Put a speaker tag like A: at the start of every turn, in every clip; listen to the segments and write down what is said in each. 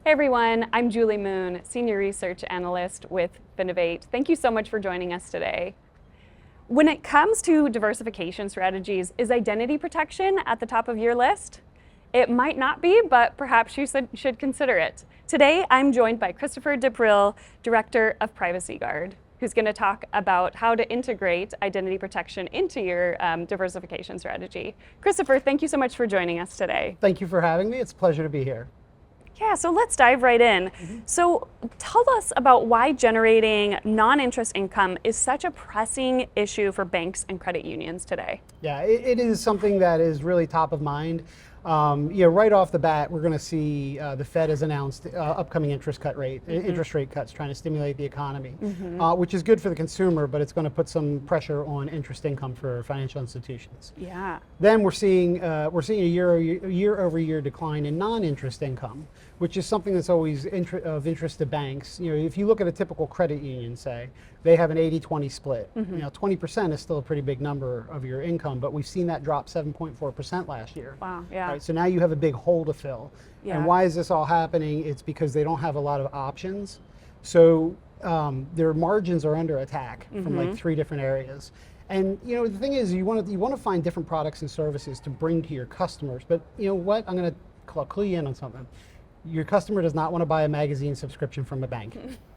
A: Hey everyone, I'm Julie Moon, Senior Research Analyst with Finovate. Thank you so much for joining us today. When it comes to diversification strategies, is identity protection at the top of your list? It might not be, but perhaps you should consider it. Today, I'm joined by Christopher Dipril, Director of Privacy Guard, who's going to talk about how to integrate identity protection into your diversification strategy. Christopher, thank you so much for joining us today.
B: Thank you for having me. It's a pleasure to be here.
A: Yeah, so let's dive right in. So tell us about why generating non-interest income is such a pressing issue for banks and credit unions today.
B: Yeah, it is something that is really top of mind. Right off the bat, we're going to see the Fed has announced upcoming interest rate cuts, trying to stimulate the economy, which is good for the consumer, but it's going to put some pressure on interest income for financial institutions.
A: Yeah.
B: Then we're seeing a year-over-year decline in non-interest income, which is something that's always of interest to banks. If you look at a typical credit union, say, they have an 80-20 split. 20% is still a pretty big number of your income, but we've seen that drop 7.4% last year.
A: Wow, yeah.
B: Right, so now you have a big hole to fill.
A: Yeah.
B: And why is this all happening? It's because they don't have a lot of options. So their margins are under attack from like 3 different areas. And the thing is, you want to find different products and services to bring to your customers. But you know what? I'm going to clue you in on something. Your customer does not want to buy a magazine subscription from a bank.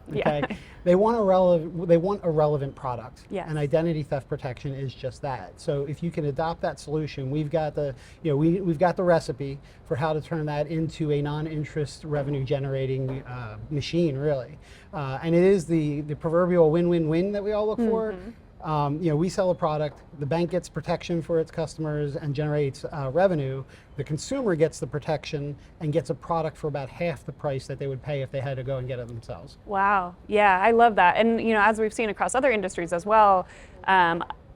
B: Okay,
A: Yeah.
B: They want a relevant product,
A: Yes.
B: and identity theft protection is just that. So if you can adopt that solution, we've got the we've got the recipe for how to turn that into a non-interest revenue generating machine, really, and it is the proverbial win-win-win that we all look for. We sell a product, the bank gets protection for its customers and generates revenue. The consumer gets the protection and gets a product for about half the price that they would pay if they had to go and get it themselves.
A: Wow, yeah, I love that. And as we've seen across other industries as well,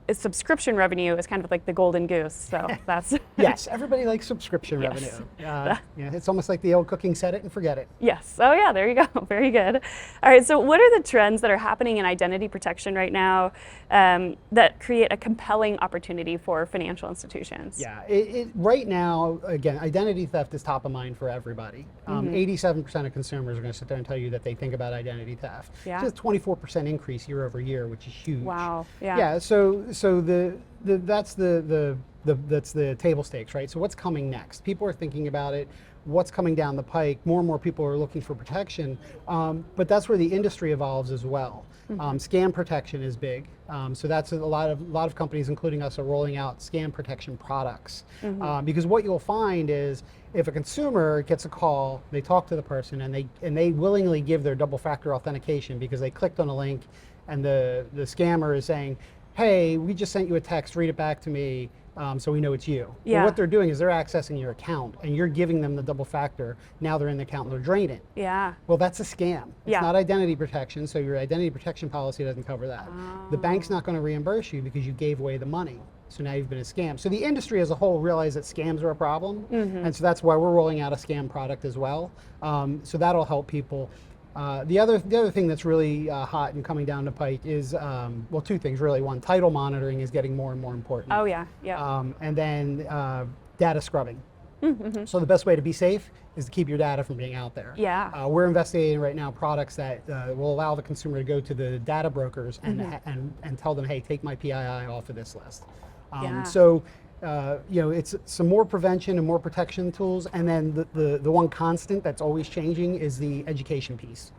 A: subscription revenue is kind of like the golden goose. So that's
B: Yes, everybody likes subscription
A: Yes.
B: revenue. It's almost like the old cooking, set it and forget it.
A: Yes. Oh yeah, there you go. Very good. All right, so what are the trends that are happening in identity protection right now that create a compelling opportunity for financial institutions?
B: Yeah, right now, again, identity theft is top of mind for everybody. 87% of consumers are going to sit there and tell you that they think about identity theft.
A: Yeah.
B: It's a 24% increase year over year, which is huge.
A: Wow. Yeah.
B: Yeah, so that's the table stakes, right? So what's coming next? People are thinking about it. What's coming down the pike? More and more people are looking for protection, but that's where the industry evolves as well. Scam protection is big, so that's a lot of companies, including us, are rolling out scam protection products. Because what you'll find is, if a consumer gets a call, they talk to the person, and they willingly give their double factor authentication because they clicked on a link, and the scammer is saying, hey, we just sent you a text, read it back to me, so we know it's you.
A: Yeah.
B: Well, what they're doing is they're accessing your account, and you're giving them the double factor. Now they're in the account and they're draining it.
A: Yeah.
B: Well, that's a scam. It's
A: Yeah.
B: not identity protection, so your identity protection policy doesn't cover that. The bank's not going to reimburse you because you gave away the money. So now you've been a scam. So the industry as a whole realized that scams are a problem, and so that's why we're rolling out a scam product as well. So that'll help people. The other thing that's really hot and coming down the pike is, 2 things really. One, title monitoring is getting more and more important.
A: Oh yeah. Yeah.
B: And then data scrubbing. So the best way to be safe is to keep your data from being out there.
A: Yeah.
B: We're investigating right now products that will allow the consumer to go to the data brokers and tell them, hey, take my PII off of this list.
A: Yeah.
B: So it's some more prevention and more protection tools, and then the one constant that's always changing is the education piece.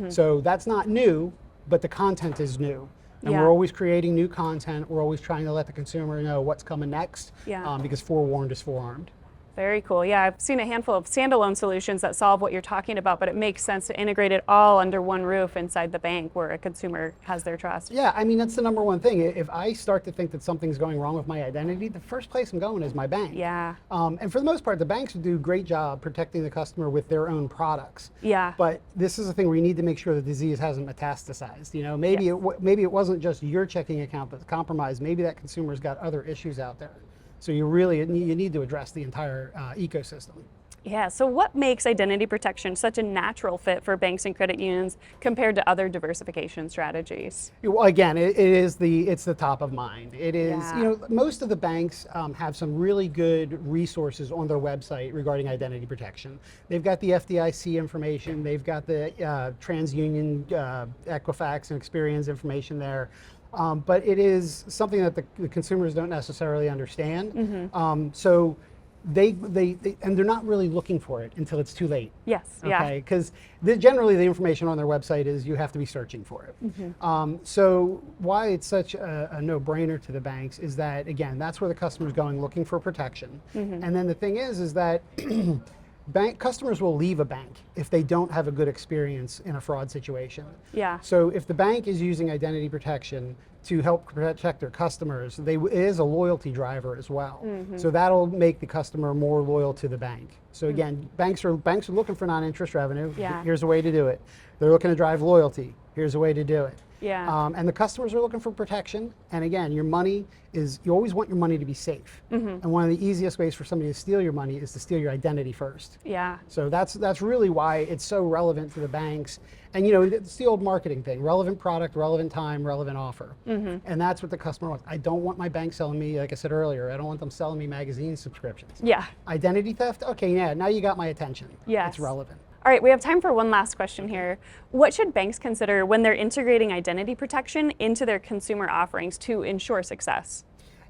B: So that's not new, but the content is new. And
A: Yeah.
B: we're always creating new content. We're always trying to let the consumer know what's coming next,
A: Yeah.
B: because forewarned is forearmed.
A: Very cool. Yeah, I've seen a handful of standalone solutions that solve what you're talking about, but it makes sense to integrate it all under one roof inside the bank where a consumer has their trust.
B: Yeah, I mean, that's the number one thing. If I start to think that something's going wrong with my identity, the first place I'm going is my bank.
A: Yeah.
B: And for the most part, the banks do a great job protecting the customer with their own products.
A: Yeah.
B: But this is the thing where you need to make sure the disease hasn't metastasized. Maybe maybe it wasn't just your checking account that's compromised. Maybe that consumer's got other issues out there. So you need to address the entire ecosystem.
A: Yeah, so what makes identity protection such a natural fit for banks and credit unions compared to other diversification strategies?
B: Well, again, it's the top of mind. It is,
A: Yeah.
B: most of the banks have some really good resources on their website regarding identity protection. They've got the FDIC information, they've got the TransUnion, Equifax and Experian's information there. But it is something that the consumers don't necessarily understand. So they and they're not really looking for it until it's too late.
A: Yes, yeah.
B: Okay, because generally the information on their website is you have to be searching for it. So why it's such a no-brainer to the banks is that, again, that's where the customer's going looking for protection. And then the thing is that bank customers will leave a bank if they don't have a good experience in a fraud situation.
A: Yeah.
B: So if the bank is using identity protection to help protect their customers, it is a loyalty driver as well. So that'll make the customer more loyal to the bank. So again, banks are looking for non-interest revenue.
A: Yeah.
B: Here's a way to do it. They're looking to drive loyalty. Here's a way to do it.
A: Yeah.
B: And the customers are looking for protection. And again, your money you always want your money to be safe. And one of the easiest ways for somebody to steal your money is to steal your identity first.
A: Yeah.
B: So that's really why it's so relevant to the banks. And it's the old marketing thing: relevant product, relevant time, relevant offer. And that's what the customer wants. I don't want my bank selling me, like I said earlier, I don't want them selling me magazine subscriptions.
A: Yeah.
B: Identity theft? Okay, yeah, now you got my attention.
A: Yes.
B: It's relevant.
A: All right, we have time for one last question here. What should banks consider when they're integrating identity protection into their consumer offerings to ensure success?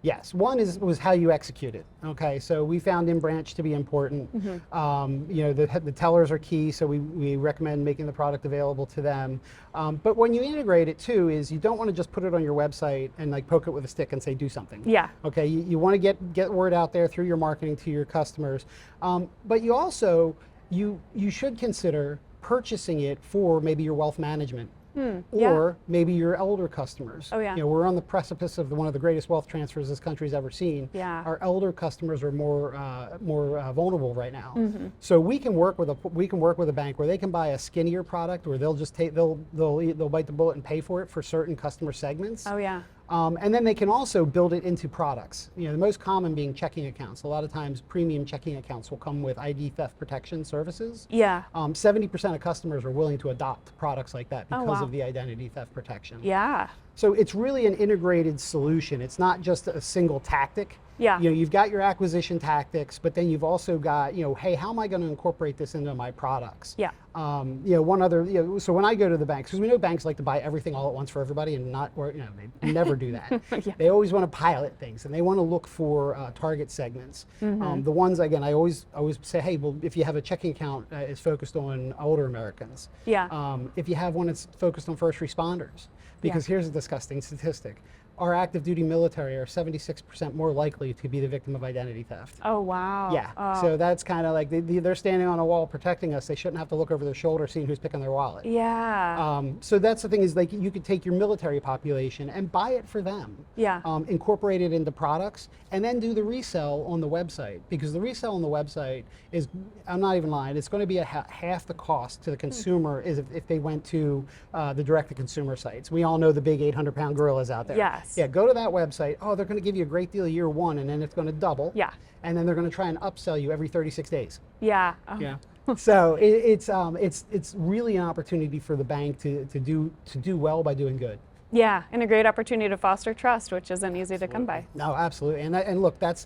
B: Yes, one was how you execute it. Okay, so we found in branch to be important. The tellers are key, so we recommend making the product available to them. But when you integrate it too, is you don't want to just put it on your website and like poke it with a stick and say do something.
A: Yeah.
B: Okay, you want to get word out there through your marketing to your customers, but you also you should consider purchasing it for maybe your wealth management. Or maybe your elder customers.
A: Oh, yeah.
B: We're on the precipice of one of the greatest wealth transfers this country's ever seen.
A: Yeah.
B: Our elder customers are more vulnerable right now. So we can work with a bank where they can buy a skinnier product, or they'll just they'll bite the bullet and pay for it for certain customer segments.
A: Oh, yeah.
B: And then they can also build it into products. The most common being checking accounts. A lot of times premium checking accounts will come with ID theft protection services.
A: Yeah.
B: 70% of customers are willing to adopt products like that because
A: wow.
B: of the identity theft protection.
A: Yeah.
B: So it's really an integrated solution. It's not just a single tactic.
A: Yeah.
B: You've got your acquisition tactics, but then you've also got, hey, how am I going to incorporate this into my products?
A: Yeah.
B: One other, so when I go to the banks, because we know banks like to buy everything all at once for everybody and they never do that.
A: Yeah.
B: They always want to pilot things and they want to look for target segments. The ones, again, I always say, hey, well, if you have a checking account is focused on older Americans.
A: Yeah.
B: If you have one that's focused on first responders, because here's a disgusting statistic. Our active duty military are 76% more likely to be the victim of identity theft.
A: Oh, wow.
B: Yeah,
A: Oh.
B: so that's kind of like they're standing on a wall protecting us. They shouldn't have to look over their shoulder seeing who's picking their wallet.
A: Yeah.
B: So that's the thing, is like you could take your military population and buy it for them.
A: Yeah.
B: Incorporate it into products and then do the resell on the website, because the resell on the website is, I'm not even lying, it's going to be half the cost to the consumer is if they went to the direct-to-consumer sites. We all know the big 800-pound gorillas out there.
A: Yes.
B: Yeah, go to that website. Oh, they're going to give you a great deal year one, and then it's going to double.
A: Yeah.
B: And then they're going to try and upsell you every 36 days.
A: Yeah. Oh.
B: Yeah. So it's really an opportunity for the bank to do well by doing good.
A: Yeah, and a great opportunity to foster trust, which isn't easy to come by.
B: No, absolutely. And look, that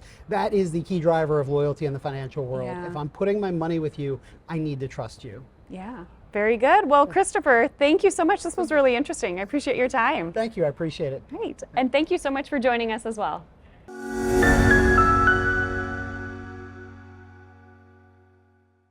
B: is the key driver of loyalty in the financial world.
A: Yeah.
B: If I'm putting my money with you, I need to trust you.
A: Yeah. Very good. Well, Christopher, thank you so much. This was really interesting. I appreciate your time.
B: Thank you. I appreciate it.
A: Great. And thank you so much for joining us as well.